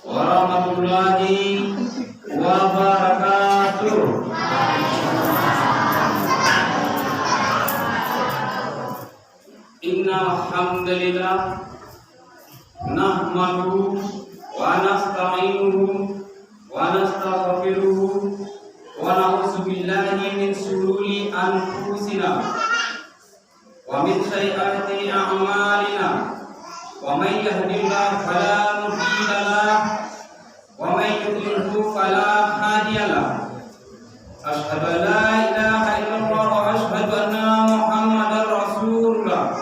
warahmatullahi wabarakatuh. Innal hamdalillah nahmaduhu wa nasta'inuhu wa nastaghfiruhu wa na'udzu billahi min shururi anfusina wa min sayyiati a'malina. Wa may yahdihillahu fala mudilla lahu wa may yudlilhu fala hadiya lahu. Asyhadu an la ilaha illallah wa asyhadu anna Muhammadar Rasulullah.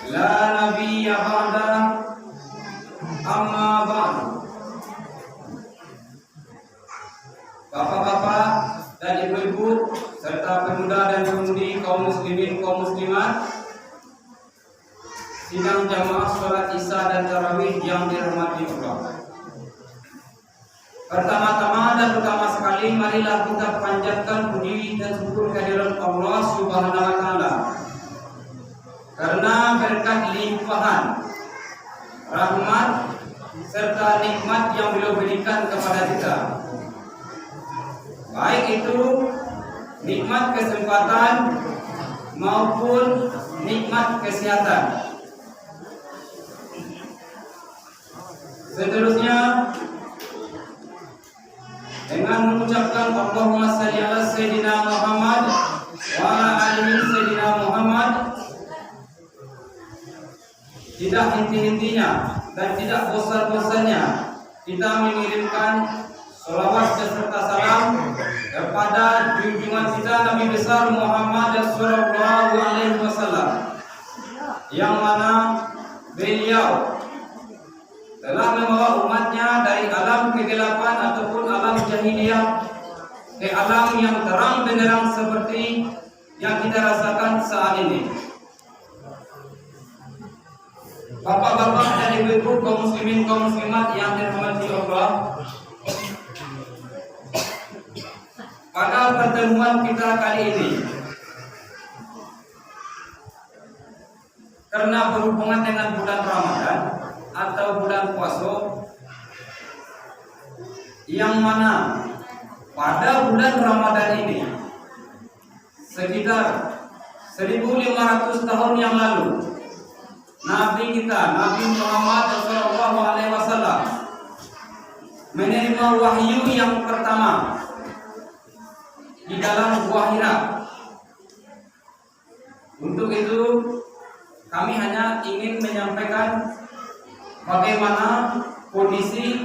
La nabiyya ba'da, amma ba'du. Bapak-bapak dan ibu-ibu serta pemuda dan pemudi kaum muslimin kaum muslimat, sidang jamaah sholat isya dan tarawih yang dirahmati Allah. Pertama-tama dan pertama sekali, marilah kita panjatkan puji dan syukur kehadirat Allah Subhanahu wa Ta'ala, karena berkat limpahan rahmat serta nikmat yang beliau berikan kepada kita, baik itu nikmat kesempatan maupun nikmat kesehatan. Seterusnya, dengan mengucapkan Allahumma shalli ala Sayyidina Muhammad wa ala ali Sayyidina Muhammad, tidak henti-hentinya dan tidak bosan-bosannya kita mengirimkan sholawat beserta salam kepada junjungan kita Nabi besar Muhammad sallallahu alaihi wasallam, yang mana beliau telah membawa umatnya dari alam kegelapan ataupun alam jahiliyah ke alam yang terang benderang seperti yang kita rasakan saat ini. Bapak-bapak dan ibu-ibu kaum muslimin kaum muslimat yang dirahmati Allah, pada pertemuan kita kali ini, karena berhubungan dengan bulan Ramadan atau bulan puasa, yang mana pada bulan Ramadan ini sekitar 1500 tahun yang lalu Nabi kita Nabi Muhammad SAW menerima wahyu yang pertama di dalam Gua Hira. Untuk itu kami hanya ingin menyampaikan bagaimana kondisi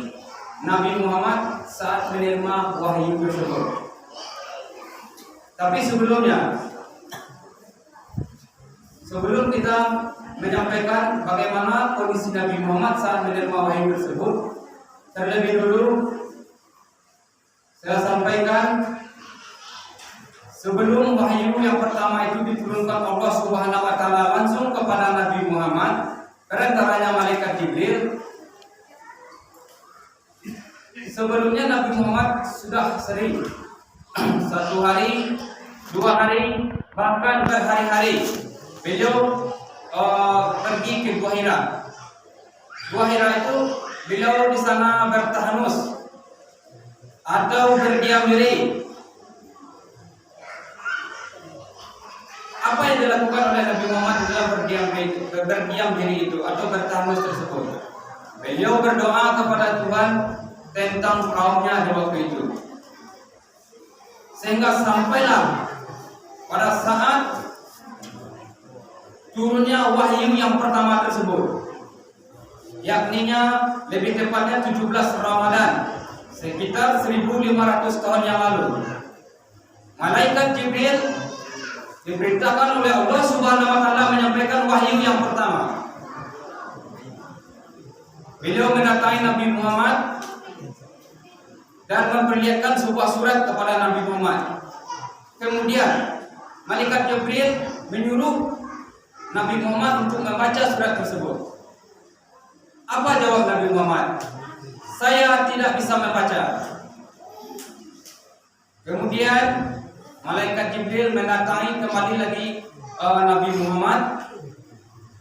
Nabi Muhammad saat menerima wahyu tersebut. Tapi sebelum kita menyampaikan bagaimana kondisi Nabi Muhammad saat menerima wahyu tersebut, terlebih dulu saya sampaikan, sebelum wahyu yang pertama itu diturunkan Allah Subhanahu wa Ta'ala langsung kepada Nabi Muhammad, perantaranya malaikat Jibril. Sebelumnya Nabi Muhammad sudah sering 1 hari, 2 hari, bahkan berhari-hari beliau pergi ke Gua Hira. Gua Hira itu beliau di sana bertahanus atau berdiam diri. Apa yang dilakukan oleh Nabi Muhammad dalam berdiam diri itu atau bertahanus tersebut? Beliau berdoa kepada Tuhan tentang kaumnya di waktu itu, sehingga sampailah pada saat turunnya wahyu yang pertama tersebut, yakninya lebih tepatnya 17 Ramadan sekitar 1500 tahun yang lalu. Malaikat Jibril diperintahkan oleh Allah Subhanahu wa Ta'ala menyampaikan wahyu yang pertama. Beliau mendatangi Nabi Muhammad dan memperlihatkan sebuah surat kepada Nabi Muhammad. Kemudian malaikat Jibril menyuruh Nabi Muhammad untuk membaca surat tersebut. Apa jawab Nabi Muhammad? Saya tidak bisa membaca. Kemudian malaikat Jibril mendatangi kembali lagi Nabi Muhammad.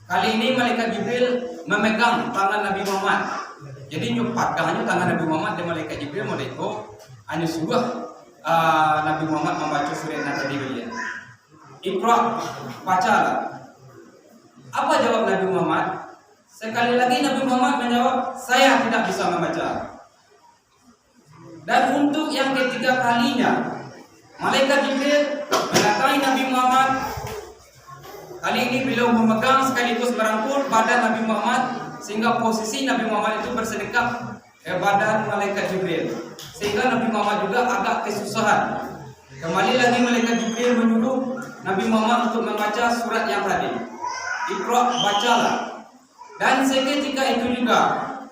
Kali ini malaikat Jibril memegang tangan Nabi Muhammad. Jadi nyupatkannya tangan Nabi Muhammad dan malaikat Jibril mereka hanya suruh Nabi Muhammad membaca surat yang tadi beliau. Iqra, bacalah. Apa jawab Nabi Muhammad? Sekali lagi Nabi Muhammad menjawab, saya tidak bisa membaca. Dan untuk yang ketiga kalinya, malaikat Jibril mendatangi Nabi Muhammad. Kali ini beliau memegang sekaligus merangkul badan Nabi Muhammad sehingga posisi Nabi Muhammad itu bersedekap badan malaikat Jibril. Sehingga Nabi Muhammad juga agak kesusahan. Kembali lagi malaikat Jibril menyuruh Nabi Muhammad untuk membaca surat yang tadi. Iqra, bacalah. Dan seketika itu juga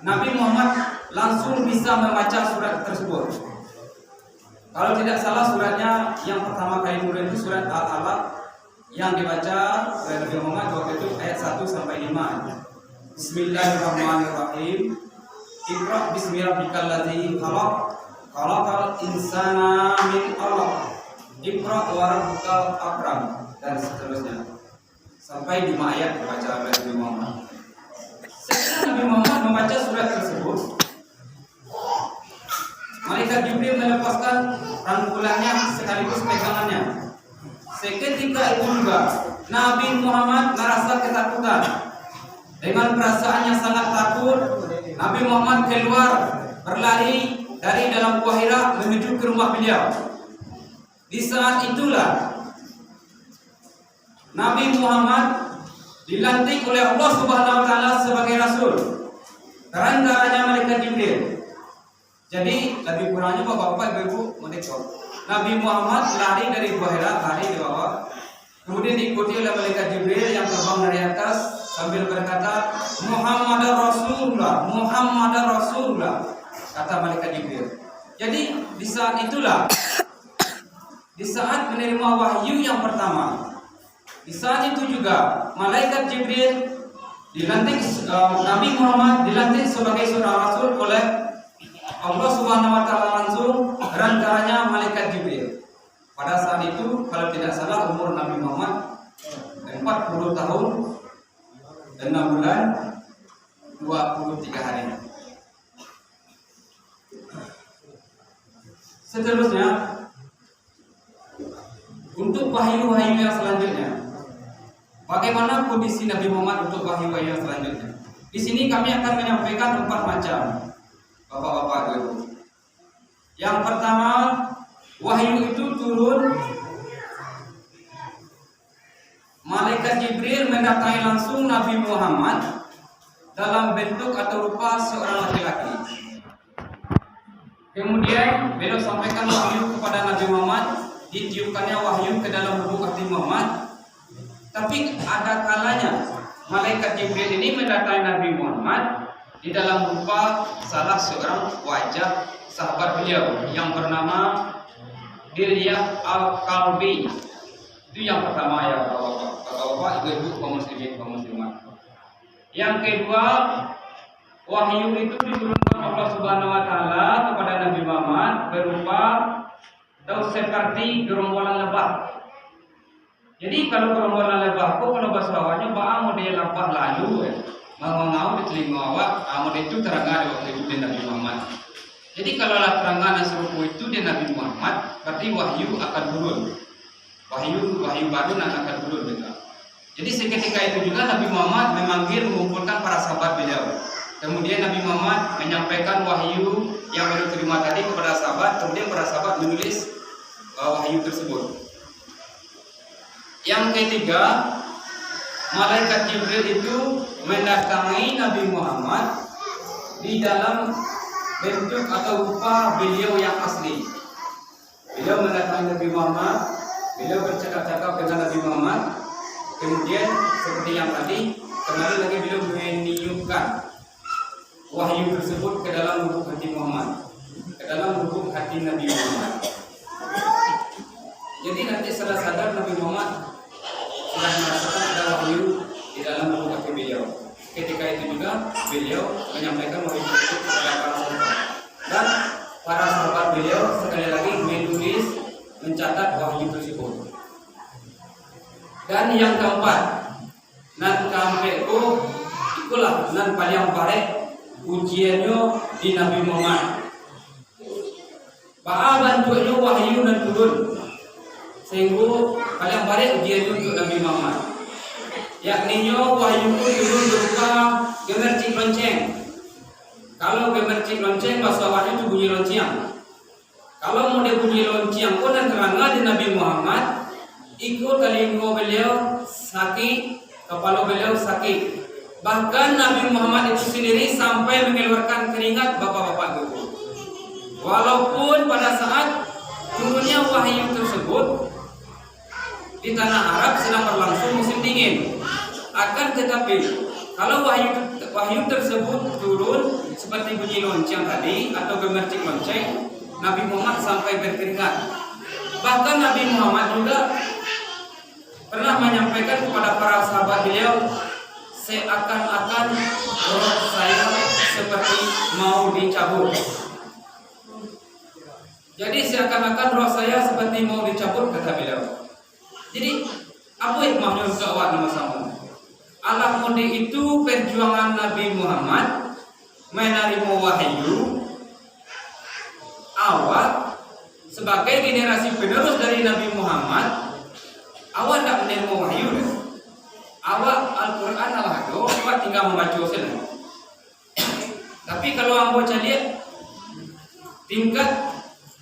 Nabi Muhammad langsung bisa membaca surat tersebut. Kalau tidak salah suratnya yang pertama kali turun itu surat Al-Alaq yang dibaca oleh Nabi Muhammad waktu itu ayat 1 sampai 5. Bismillahirrahmanirrahim. Iqra bismi rabbikal ladzi khalaq, khalaqal insana min 'alaq. Iqra wa rabbukal akram, dan seterusnya. Sampai 5 ayat dibaca oleh Nabi Muhammad. Setelah Nabi Muhammad membaca surat tersebut, malaikat Jibril melepaskan rangkulannya sekaligus pegangannya. Seketika itu juga Nabi Muhammad merasa ketakutan. Dengan perasaan yang sangat takut, Nabi Muhammad keluar berlari dari dalam Gua Hira menuju ke rumah beliau. Di saat itulah Nabi Muhammad dilantik oleh Allah Subhanahu wa taala sebagai rasul. Terantara malaikat Jibril. Jadi lebih kurangnya Bapak-bapak Ibu monitor. Nabi Muhammad lari dari Gua Hira, lari di bawah. Kemudian diikuti oleh malaikat Jibril yang terbang dari atas sambil berkata, Muhammadar Rasulullah, Muhammadar Rasulullah, kata malaikat Jibril. Jadi di saat itulah, di saat menerima wahyu yang pertama, di saat itu juga malaikat Jibril dilantik, Nabi Muhammad dilantik sebagai seorang rasul oleh Allah Subhanahu wa taala langsung, rantaranya malaikat Jibril. Pada saat itu kalau tidak salah umur Nabi Muhammad 40 tahun 6 bulan 23 hari. Seterusnya untuk wahyu-wahyu yang selanjutnya. Bagaimana kondisi Nabi Muhammad untuk wahyu-wahyu yang selanjutnya? Di sini kami akan menyampaikan 4 macam, Bapak-bapak Ibu. Yang pertama, wahyu itu turun, malaikat Jibril mendatangi langsung Nabi Muhammad dalam bentuk atau rupa seorang laki-laki. Kemudian beliau sampaikan wahyu kepada Nabi Muhammad, ditiupkannya wahyu ke dalam lubuk hati Muhammad. Tapi ada kalanya malaikat Jibril ini mendatangi Nabi Muhammad di dalam rupa salah seorang wajah sahabat beliau yang bernama Dilyah Al-Kalbi. Itu yang pertama ya Bapak-bapak, Ibu-ibu, kaum muslimin, kaum muslimat. Yang kedua, wahyu itu diturunkan Allah Subhanahu wa taala kepada Nabi Muhammad berupa seperti gerombolan lebah. Jadi kalau gerombolan lebah, kalau bahasa Jawanya ba'a model lebah lalu ngau-ngau di telinga awak, model itu terangkan waktu itu di Nabi Muhammad. Jadi kalau terangan dan serupa itu di Nabi Muhammad, berarti wahyu akan turun. Wahyu baru akan turun juga. Jadi seketika itu juga Nabi Muhammad memanggil mengumpulkan para sahabat beliau. Kemudian Nabi Muhammad menyampaikan wahyu yang baru terima tadi kepada sahabat. Kemudian para sahabat menulis wahyu tersebut. Yang ketiga, malaikat Jibril itu mendatangi Nabi Muhammad di dalam bentuk atau rupa beliau yang asli. Beliau mendatangi Nabi Muhammad, beliau bercakap-cakap dengan Nabi Muhammad. Kemudian seperti yang tadi, kembali lagi beliau meniupkan wahyu tersebut ke dalam lubuk hati Muhammad, ke dalam lubuk hati Nabi Muhammad. Jadi nanti setelah sadar Nabi Muhammad sudah merasakan ada wahyu di dalam lubuk hati beliau. Ketika itu juga beliau menyampaikan wahyu tersebut kepada para sahabat. Dan para sahabat beliau sekali lagi menulis, mencatat wahyu tersebut. Dan yang keempat, nan kampeku ikulah nan paling barek ujiannya di Nabi Muhammad. Bantuannya wahyu dan turun. Sehingga paling baik ujian untuk Nabi Muhammad. Yakni wahyu turun berupa gemercik lonceng. Kalau gemercik lonceng bahasa awalnya itu bunyi lonceng. Kalau mau dia bunyi lonceng pun dan terangga di Nabi Muhammad, ikut telinga beliau sakit, kepala beliau sakit. Bahkan Nabi Muhammad itu sendiri sampai mengeluarkan keringat bapak-bapak itu. Walaupun pada saat turunnya wahyu tersebut di tanah Arab sedang berlangsung musim dingin, akan tetapi kalau wahyu tersebut turun seperti bunyi lonceng tadi atau gemercik lonceng, Nabi Muhammad sampai berkeringat. Bahkan Nabi Muhammad juga pernah menyampaikan kepada para sahabat beliau, seakan-akan roh saya seperti mau dicabut. Jadi seakan-akan roh saya seperti mau dicabut, kata beliau. Jadi apa hikmahnya untuk awak sama-sama? Allah mundi itu perjuangan Nabi Muhammad menerima wahyu. Awak sebagai generasi penerus dari Nabi Muhammad, awak tidak menerima wahyu. Awak Al-Quran awak tinggal membaca saja. Tapi kalau awak lihat tingkat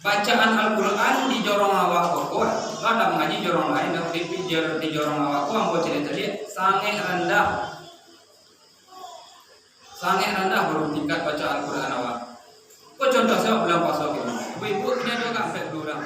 bacaan Al-Quran di jorong awak kok, ada mengaji jorong lain, tapi di jorong awak kok awak lihat sangat rendah. Sangat rendah baru tingkat baca Al-Quran awak. Kok contoh saya bilang pasal gitu. Ibu punya dua sampai 2 orang.